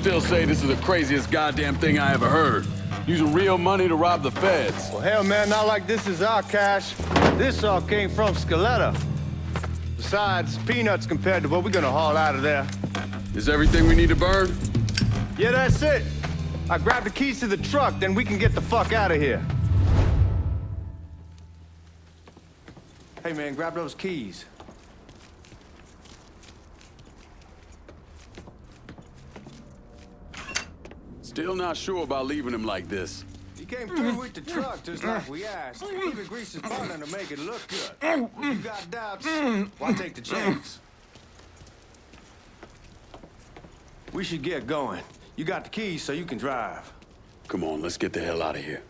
still say this is the craziest goddamn thing I ever heard. Using real money to rob the feds. Well, hell, man, not like this is our cash. This all came from Scaletta. Besides, peanuts compared to what we're gonna haul out of there. Is everything we need to burn? Yeah, that's it. I grabbed the keys to the truck, then we can get the fuck out of here. Hey, man, grab those keys. Still not sure about leaving him like this. He came through with the truck just like we asked. Even greased his partner to make it look good. If you got doubts, why take the chance? We should get going. You got the keys so you can drive. Come on, let's get the hell out of here.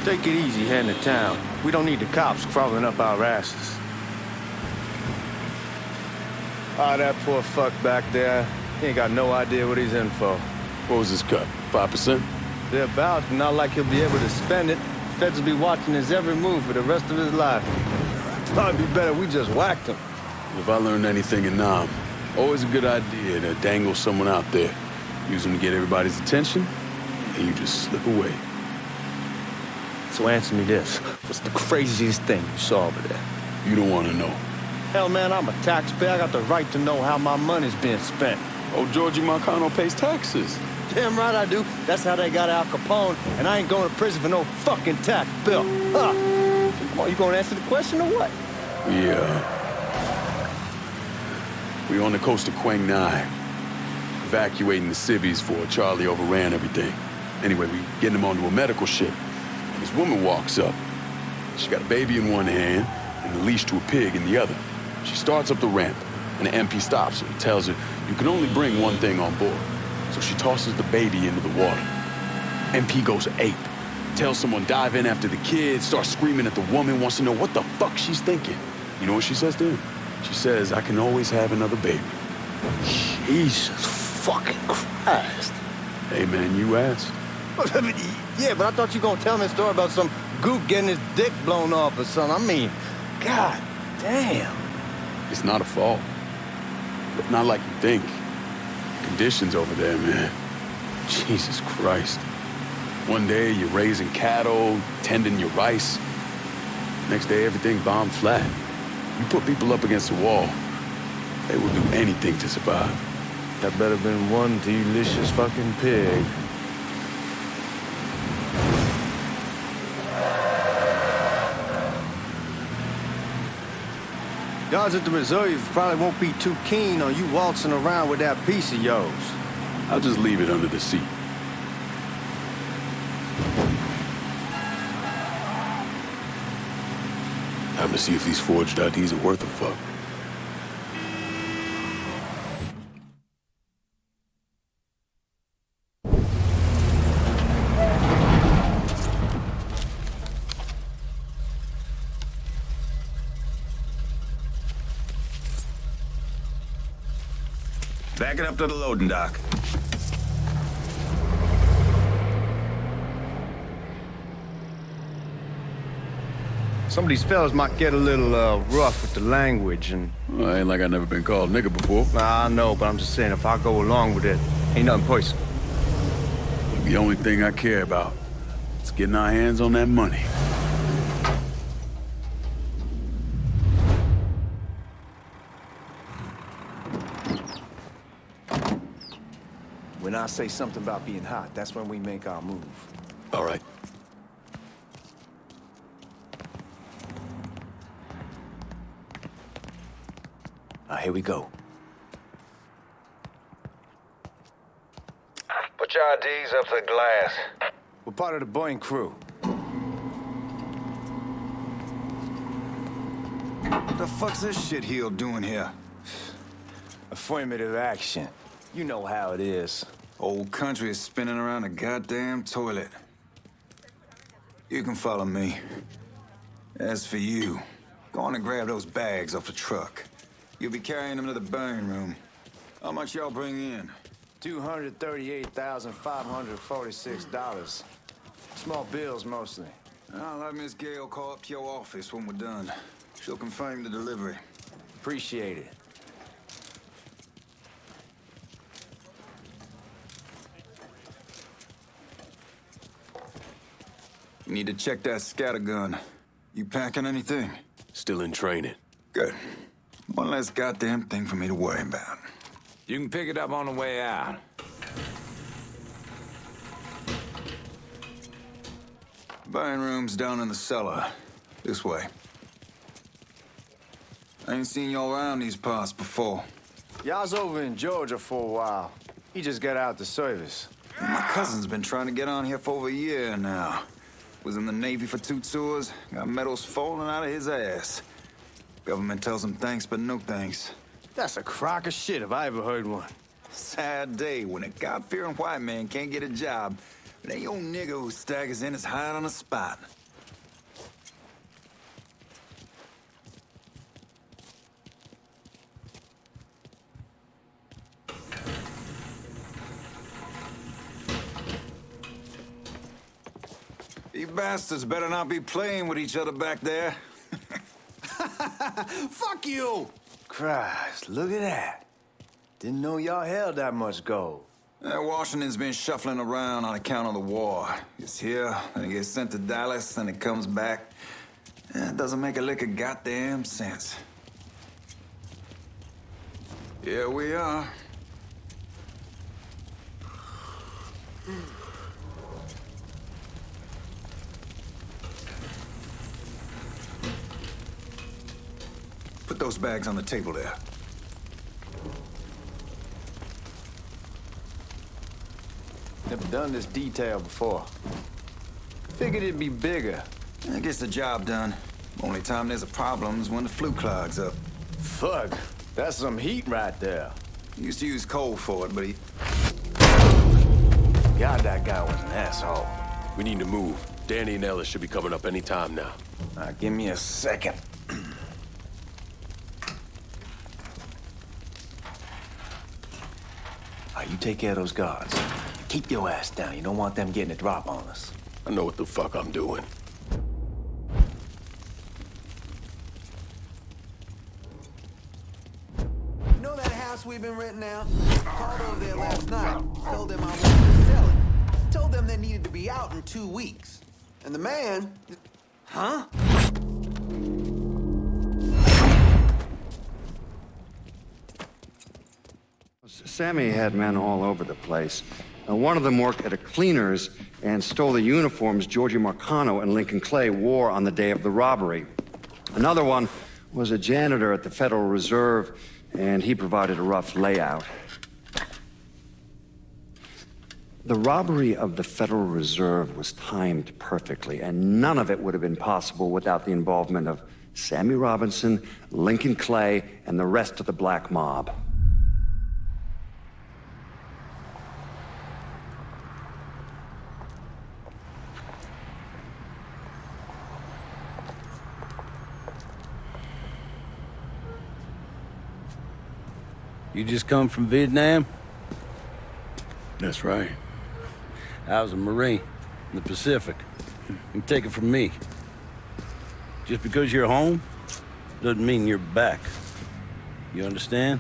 Take it easy heading to town. We don't need the cops crawling up our asses. Ah, that poor fuck back there. He ain't got no idea what he's in for. What was his cut? 5%? They're about, not like he'll be able to spend it. Feds will be watching his every move for the rest of his life. Probably be better we just whacked him. If I learned anything in Nam, always a good idea to dangle someone out there. Use them to get everybody's attention, and you just slip away. So answer me this. What's the craziest thing you saw over there? You don't want to know. Hell, man, I'm a taxpayer. I got the right to know how my money's being spent. Oh, Georgie Marcano pays taxes. Damn right I do. That's how they got Al Capone, and I ain't going to prison for no fucking tax bill. Huh. Come on, you gonna answer the question or what? Yeah. We on the coast of Quang Nai, evacuating the civvies for Charlie overran everything. Anyway, we getting him onto a medical ship. This woman walks up. She got a baby in one hand and a leash to a pig in the other. She starts up the ramp, and the MP stops her and tells her, you can only bring one thing on board. So she tosses the baby into the water. MP goes ape. Tells someone dive in after the kid, starts screaming at the woman, wants to know what the fuck she's thinking. You know what she says to him? She says, I can always have another baby. Jesus fucking Christ. Hey, man, you asked. Yeah, but I thought you were gonna tell me a story about some gook getting his dick blown off or something. I mean, god damn. It's not a fault. But not like you think. Conditions over there, man. Jesus Christ. One day you're raising cattle, tending your rice. Next day everything bombed flat. You put people up against the wall, they will do anything to survive. That better been one delicious fucking pig. Guards at the reserve probably won't be too keen on you waltzing around with that piece of yours. I'll just leave it under the seat. Time to see if these forged IDs are worth a fuck. Back it up to the loading dock. Some of these fellas might get a little rough with the language and... Well, ain't like I never been called nigga before. Nah, I know, but I'm just saying if I go along with it, ain't nothing personal. The only thing I care about is getting our hands on that money. When I say something about being hot, that's when we make our move. All right. Here we go. Put your IDs up to the glass. We're part of the Boeing crew. What the fuck's this shitheel doing here? Affirmative action. You know how it is. Old country is spinning around a goddamn toilet. You can follow me. As for you, go on and grab those bags off the truck. You'll be carrying them to the burn room. How much y'all bring in? $238,546. Small bills, mostly. I'll have Miss Gale call up to your office when we're done. She'll confirm the delivery. Appreciate it. You need to check that scattergun. You packing anything? Still in training. Good. One less goddamn thing for me to worry about. You can pick it up on the way out. Burn room's down in the cellar. This way. I ain't seen y'all around these parts before. Y'all's over in Georgia for a while. He just got out the service. My cousin's been trying to get on here for over a year now. Was in the Navy for 2 tours, got medals falling out of his ass. Government tells him thanks, but no thanks. That's a crock of shit if I ever heard one. Sad day when a God-fearing white man can't get a job, but ain't old nigga who staggers in his hide on the spot. You bastards better not be playing with each other back there. Fuck you! Christ, look at that. Didn't know y'all held that much gold. Washington's been shuffling around on account of the war. It's here, then it gets sent to Dallas, then it comes back. It doesn't make a lick of goddamn sense. Here we are. Put those bags on the table there. Never done this detail before. Figured it'd be bigger. That gets the job done. Only time there's a problem is when the flue clogs up. Fuck, that's some heat right there. He used to use coal for it, but he... God, that guy was an asshole. We need to move. Danny and Ellis should be coming up any time now. Give me a second. You take care of those guards. Keep your ass down. You don't want them getting a drop on us. I know what the fuck I'm doing. You know that house we've been renting out? Called over there last night. Told them I wanted to sell it. Told them they needed to be out in 2 weeks. And the man... Huh? Sammy had men all over the place. One of them worked at a cleaner's and stole the uniforms Georgie Marcano and Lincoln Clay wore on the day of the robbery. Another one was a janitor at the Federal Reserve, and he provided a rough layout. The robbery of the Federal Reserve was timed perfectly, and none of it would have been possible without the involvement of Sammy Robinson, Lincoln Clay, and the rest of the black mob. You just come from Vietnam? That's right. I was a Marine in the Pacific. You can take it from me. Just because you're home doesn't mean you're back. You understand?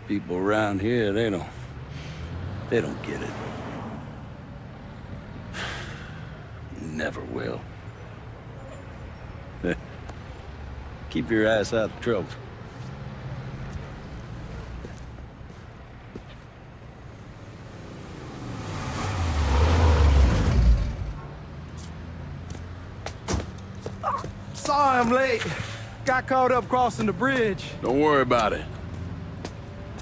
People around here, they don't get it. Never will. Keep your ass out of trouble. Sorry I'm late. Got caught up crossing the bridge. Don't worry about it.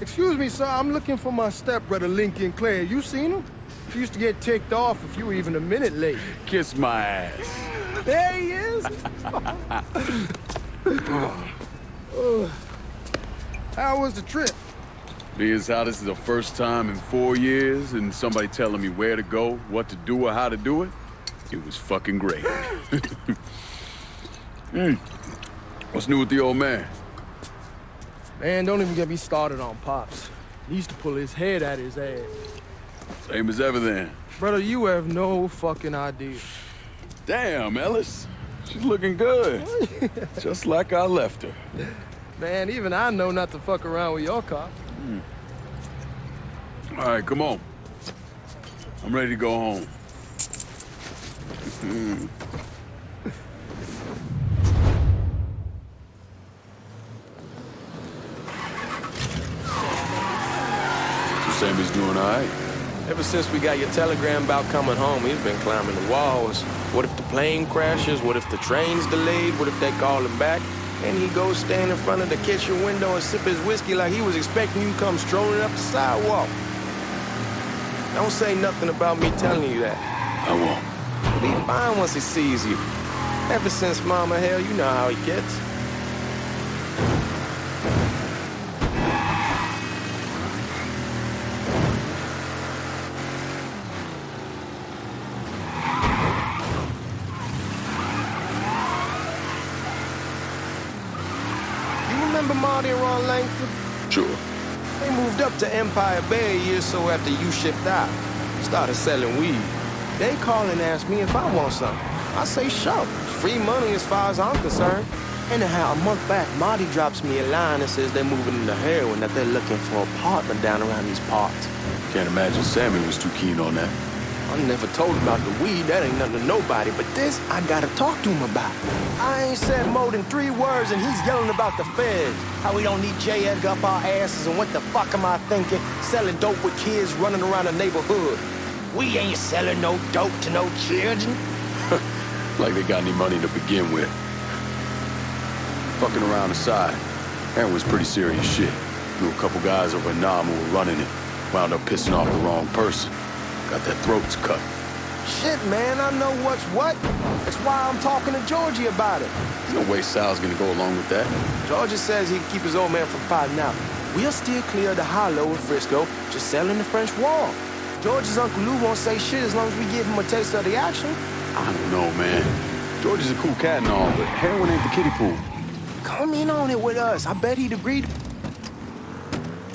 Excuse me, sir. I'm looking for my stepbrother, Lincoln Clay. You seen him? He used to get ticked off if you were even a minute late. Kiss my ass. There he is. How was the trip? Being as how this is the first time in 4 years and somebody telling me where to go, what to do, or how to do it, it was fucking great. What's new with the old man? Man, don't even get me started on Pops. He used to pull his head out his ass. Same as ever then. Brother, you have no fucking idea. Damn, Ellis. She's looking good. Just like I left her. Man, even I know not to fuck around with your car. All right, come on. I'm ready to go home. So Sammy's doing all right? Ever since we got your telegram about coming home, he's been climbing the walls. What if the plane crashes? What if the train's delayed? What if they call him back? And he goes stand in front of the kitchen window and sip his whiskey like he was expecting you to come strolling up the sidewalk. Don't say nothing about me telling you that. I won't. He'll be fine once he sees you. Ever since Mama Hell, you know how he gets. You remember Marty and Ron Langford? Sure. They moved up to Empire Bay a year or so after you shipped out. Started selling weed. They call and ask me if I want some. I say sure. It's free money as far as I'm concerned. Anyhow, a month back, Marty drops me a line and says they're moving into heroin, that they're looking for a partner down around these parts. Can't imagine Sammy was too keen on that. I never told him about the weed, that ain't nothing to nobody, but this I gotta talk to him about. I ain't said more than 3 words and he's yelling about the feds. How we don't need J. Edgar up our asses and what the fuck am I thinking? Selling dope with kids running around the neighborhood. We ain't selling no dope to no children. Like they got any money to begin with. Fucking around aside, heroin was pretty serious shit. Knew a couple guys over in Nam who were running it. Wound up pissing off the wrong person. Got their throats cut. Shit, man, I know what's what. That's why I'm talking to Georgie about it. There's no way Sal's gonna go along with that. Georgie says he can keep his old man from fighting out. We'll steer clear of the hollow in Frisco, just selling the French Wall. George's Uncle Lou won't say shit as long as we give him a taste of the action. I don't know, man. George is a cool cat and all, but heroin ain't the kiddie pool. Come in on it with us. I bet he'd agree.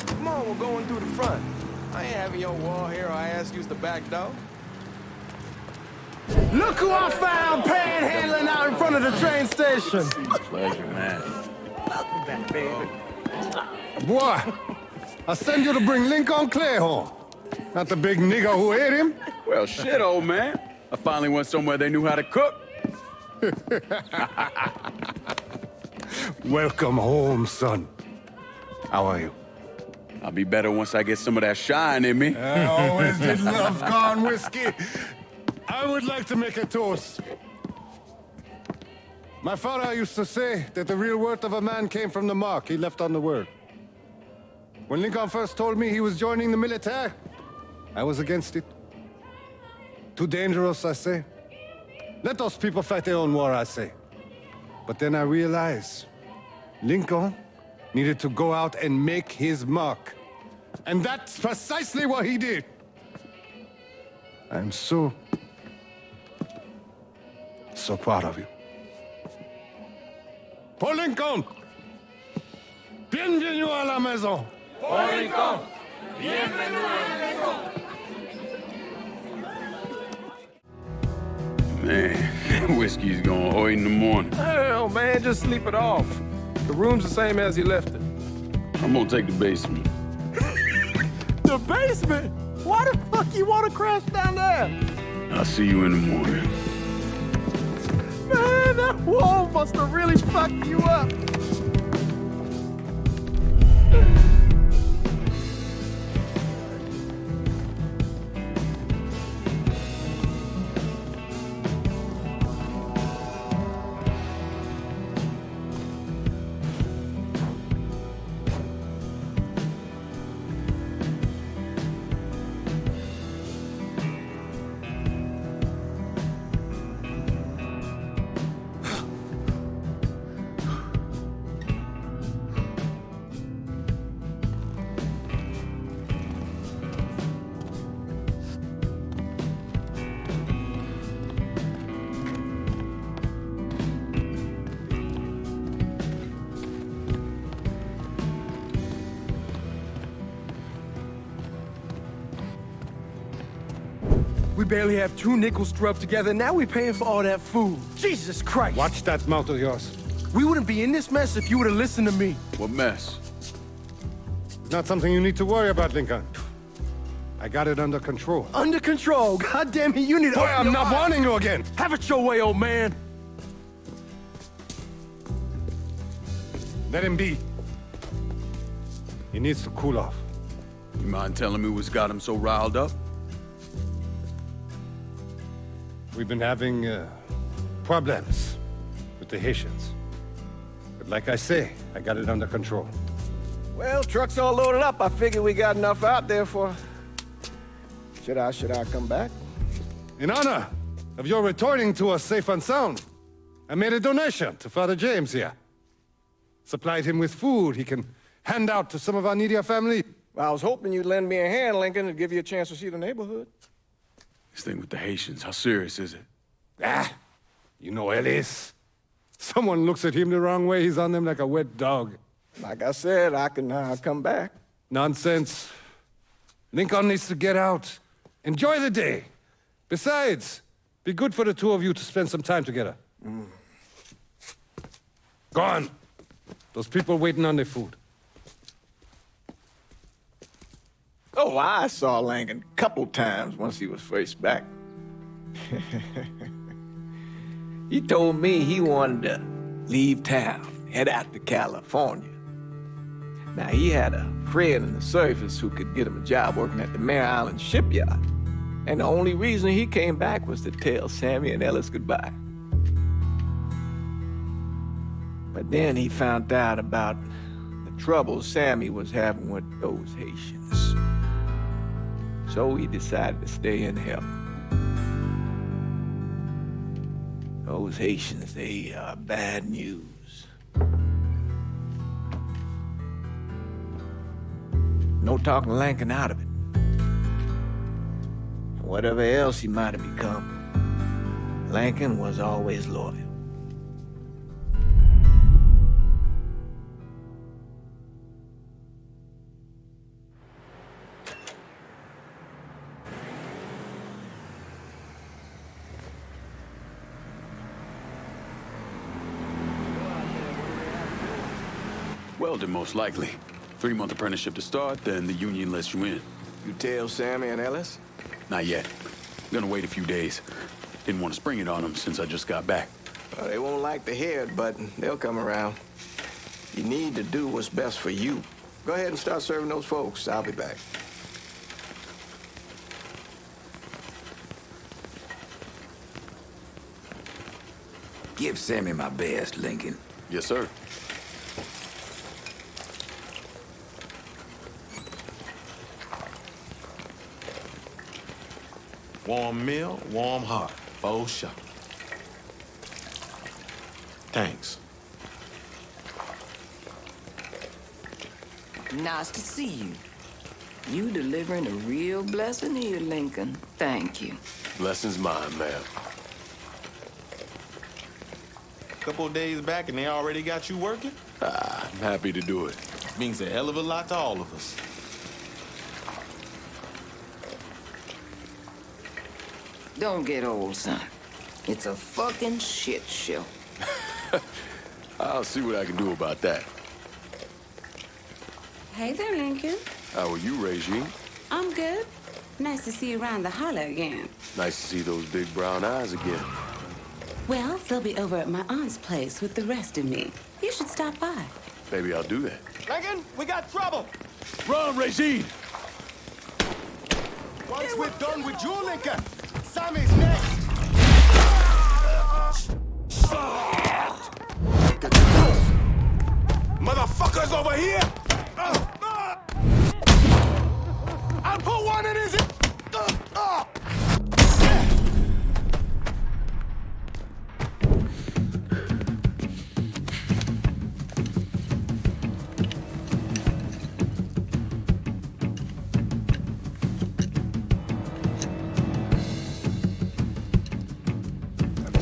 Come on, we're going through the front. I ain't having your wall hero ass use the back door. Look who I found panhandling out in front of the train station. Pleasure, man. Welcome back, baby. Boy, I send you to bring Lincoln Clay home. Not the big nigger who ate him. Well, shit, old man. I finally went somewhere they knew how to cook. Welcome home, son. How are you? I'll be better once I get some of that shine in me. I always did love corn whiskey. I would like to make a toast. My father used to say that the real worth of a man came from the mark he left on the world. When Lincoln first told me he was joining the military, I was against it. Too dangerous, I say. Let those people fight their own war, I say. But then I realized Lincoln needed to go out and make his mark. And that's precisely what he did. I'm so proud of you. Paul Lincoln! Bienvenue à la maison! Paul Lincoln! Bienvenue à la maison! Man, that whiskey's going hoy in the morning. Hell, man, just sleep it off. The room's the same as he left it. I'm gonna take the basement. The basement? Why the fuck you want to crash down there? I'll see you in the morning. Man, that wall must have really fucked you up. We barely have 2 nickels to rub together, now we're paying for all that food. Jesus Christ! Watch that mouth of yours. We wouldn't be in this mess if you would have listened to me. What mess? It's not something you need to worry about, Lincoln. I got it under control. Under control? God damn it, you need to... Boy, I'm not warning you again! Have it your way, old man! Let him be. He needs to cool off. You mind telling me what's got him so riled up? We've been having problems with the Haitians. But like I say, I got it under control. Well, truck's all loaded up. I figure we got enough out there for... Should I come back? In honor of your returning to us safe and sound, I made a donation to Father James here. Supplied him with food he can hand out to some of our needier family. Well, I was hoping you'd lend me a hand, Lincoln, and give you a chance to see the neighborhood. This thing with the Haitians, how serious is it? Ah, you know Ellis. Someone looks at him the wrong way, he's on them like a wet dog. Like I said, I can come back. Nonsense. Lincoln needs to get out. Enjoy the day. Besides, be good for the two of you to spend some time together. Go on. Those people waiting on their food. Oh, I saw Lincoln a couple times once he was first back. He told me he wanted to leave town, head out to California. Now, he had a friend in the service who could get him a job working at the Mare Island shipyard. And the only reason he came back was to tell Sammy and Ellis goodbye. But then he found out about the trouble Sammy was having with those Haitians. So he decided to stay and help. Those Haitians, they are bad news. No talking Lincoln out of it. Whatever else he might have become, Lincoln was always loyal. Welding, most likely. 3-month apprenticeship to start, then the union lets you in. You tell Sammy and Ellis? Not yet. I'm gonna wait a few days. Didn't want to spring it on them since I just got back. Well, they won't like to hear it, but they'll come around. You need to do what's best for you. Go ahead and start serving those folks. I'll be back. Give Sammy my best, Lincoln. Yes, sir. Warm meal, warm heart. For sure. Thanks. Nice to see you. You delivering a real blessing here, Lincoln. Thank you. Blessing's mine, ma'am. Couple of days back and they already got you working? I'm happy to do it. Means a hell of a lot to all of us. Don't get old, son. It's a fucking shit show. I'll see what I can do about that. Hey there, Lincoln. How are you, Regine? I'm good. Nice to see you around the holler again. Nice to see those big brown eyes again. Well, they'll be over at my aunt's place with the rest of me. You should stop by. Maybe I'll do that. Lincoln, we got trouble! Run, Regine! Once we're done with you, Lincoln, Sammy's next! Motherfuckers over here! I'll put one in his...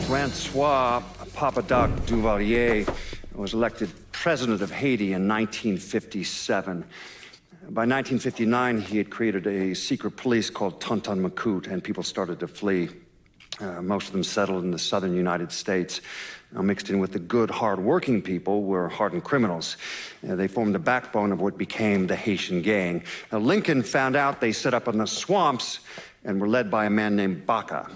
Francois Papadoc Duvalier was elected president of Haiti in 1957. By 1959, he had created a secret police called Tonton Macoute, and people started to flee. Most of them settled in the southern United States. Now, mixed in with the good, hard-working people were hardened criminals. They formed the backbone of what became the Haitian gang. Now, Lincoln found out they set up in the swamps and were led by a man named Baca.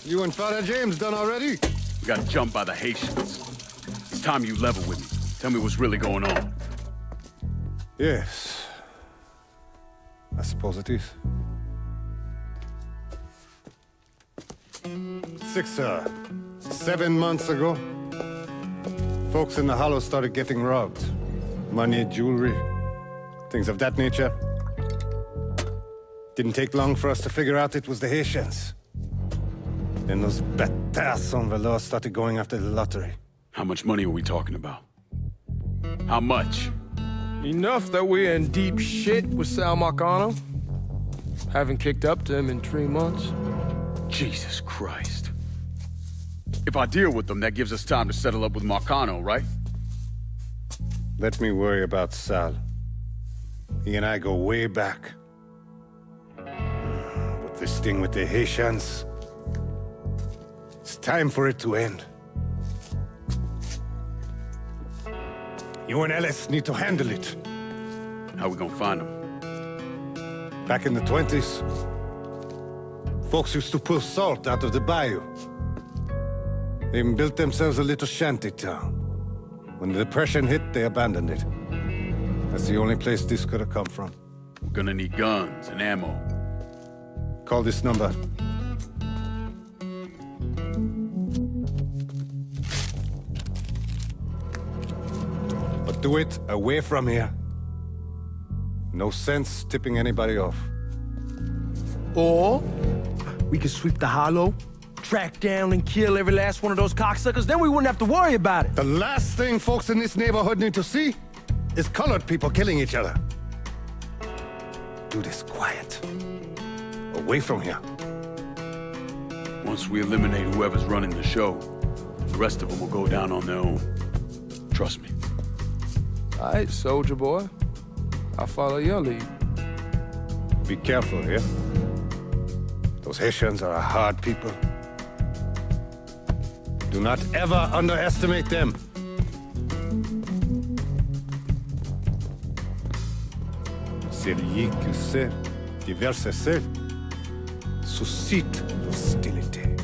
You and Father James done already? We got jumped by the Haitians. It's time you level with me. Tell me what's really going on. Yes. I suppose it is. 7 months ago, folks in the Hollow started getting robbed. Money, jewelry, things of that nature. Didn't take long for us to figure out it was the Haitians. Then those bâtards on the law started going after the lottery. How much money are we talking about? How much? Enough that we're in deep shit with Sal Marcano. Haven't kicked up to him in 3 months. Jesus Christ. If I deal with them, that gives us time to settle up with Marcano, right? Let me worry about Sal. He and I go way back. But this thing with the Haitians, it's time for it to end. You and Ellis need to handle it. How we gonna find them? Back in the 20s, folks used to pull salt out of the bayou. They even built themselves a little shanty town. When the Depression hit, they abandoned it. That's the only place this could have come from. We're gonna need guns and ammo. Call this number. But do it away from here. No sense tipping anybody off. Or we could sweep the Hollow, track down and kill every last one of those cocksuckers, then we wouldn't have to worry about it. The last thing folks in this neighborhood need to see is colored people killing each other. Do this quiet. Away from here. Once we eliminate whoever's running the show, the rest of them will go down on their own. Trust me. All right, soldier boy. I'll follow your lead. Be careful here. Those Haitians are a hard people. Do not ever underestimate them. Celui qui sait diverser seul suscite l'hostilité.